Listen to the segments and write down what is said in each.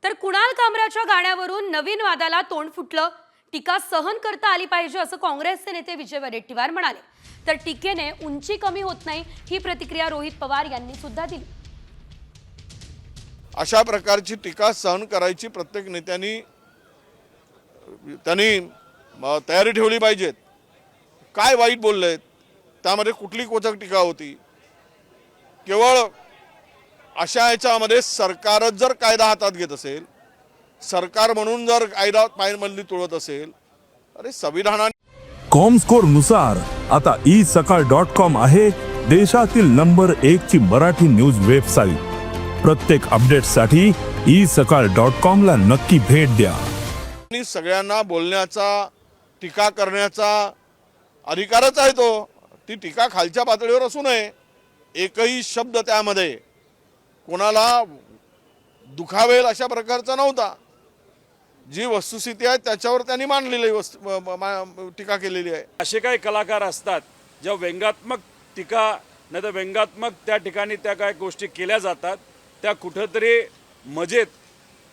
तर कुणाल कामराच्या गाण्यावरून नवीन वादाला तोंड फुटलं। टीका सहन करता आली पाहिजे असं काँग्रेसचे नेते विजय वडेट्टीवार म्हणाले। तर टीकेने उंची कमी होत नाही ही प्रतिक्रिया रोहित पवार यांनी सुद्धा दिली। अशा प्रकारची टीका सहन करायची प्रत्येक नेत्यांनी तयारी ठेवली पाहिजे। काय वाईट बोललेत, त्यामध्ये कुठली कोचक टीका होती? केवळ अशा याच्यामध्ये सरकारच जर कायदा हातात घेत असेल, सरकार म्हणून जर कायदा पायमल्ली तोडत असेल, अरे संविधानाने कॉमस्कोर नुसार आता isakal.com आहे देशातील नंबर 1 ची मराठी न्यूज वेबसाईट। प्रत्येक अपडेटसाठी isakal.com ला नक्की भेट द्या। सगळ्यांना बोलण्याचा, टीका करण्याचा अधिकारच आहे तो। ती टीका खालच्या पातळीवर असू नये, एकही शब्द त्यामध्ये कोणाला दुखावेल अशा प्रकारचा नव्हता। जी वस्तुस्थिती आहे त्याच्यावर त्यांनी मांडलेली टीका केलेली आहे। असे काही कलाकार असतात ज्या व्यंगात्मक टीका नाही तर व्यंगात्मक त्या ठिकाणी त्या काय गोष्टी केल्या जातात, त्या कुठेतरी मजेत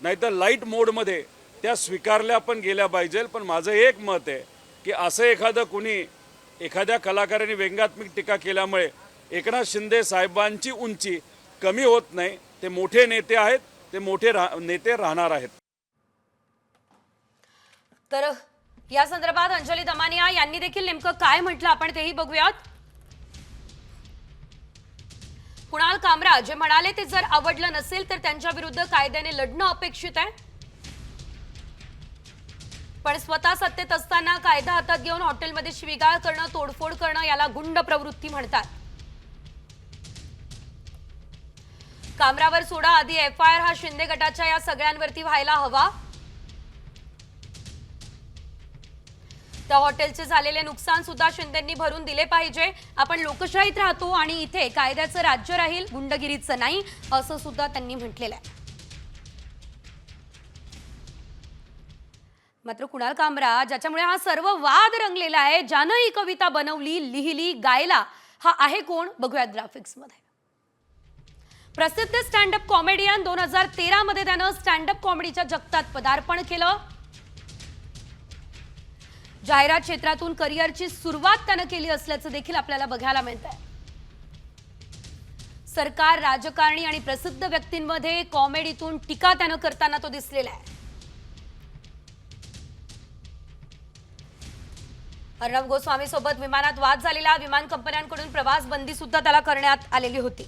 नाही तर लाईट मोडमध्ये त्या स्वीकारल्या पण गेल्या पाहिजे। पण माझं एक मत आहे की असं एखादं कुणी एखाद्या कलाकाराने व्यंगात्मक टीका केल्यामुळे एकनाथ शिंदे साहेबांची उंची कमी होत नाही। ते मोठे नेते आहेत, ते मोठे नेते राहणार आहेत। तर या संदर्भात अंजली दमानिया यांनी देखील नेमकं काय म्हटलं आपण तेही बघूयात। कुणाल कामरा जे म्हणाले ते जर आवडलं नसेल तर त्यांच्या विरुद्ध कायद्याने लढणं अपेक्षित आहे, पण स्वतः सत्तेत असताना कायदा हातात घेऊन हॉटेलमध्ये शिवीगाळ करणं, तोडफोड करणं याला गुंड प्रवृत्ती म्हणतात। कामरावर सोडा, आधी FIR हा शिंदे गटाच्या या सगळ्यांवरती व्हायला हवा। त्या हॉटेलचे झालेले नुकसान सुद्धा शिंदेंनी भरून दिले पाहिजे। आपण लोकशाहीत राहतो आणि इथे कायद्याचं राज्य राहील, गुंडगिरीचं नाही, असं सुद्धा त्यांनी म्हटलेलं आहे। मात्र कुणाल कामरा ज्याच्यामुळे हा सर्व वाद रंगलेला आहे, ज्यानं ही कविता बनवली, लिहिली, गायला, हा आहे कोण? बघूयात ग्राफिक्स मध्ये। प्रसिद्ध स्टँडअप कॉमेडियन 2013 मध्ये त्यानं स्टँडअप कॉमेडीच्या जगतात पदार्पण केलं। जाहिरात क्षेत्रातून करिअरची सुरुवात त्यानं केली असल्याचं देखील आपल्याला बघायला मिळतंय। सरकार, राजकारणी आणि प्रसिद्ध व्यक्तींमध्ये कॉमेडीतून टीका त्यानं करताना तो दिसलेला आहे। अर्णब गोस्वामी सोबत विमानात वाद झालेला, विमान कंपन्यांकडून प्रवास बंदी सुद्धा त्याला करण्यात आलेली होती।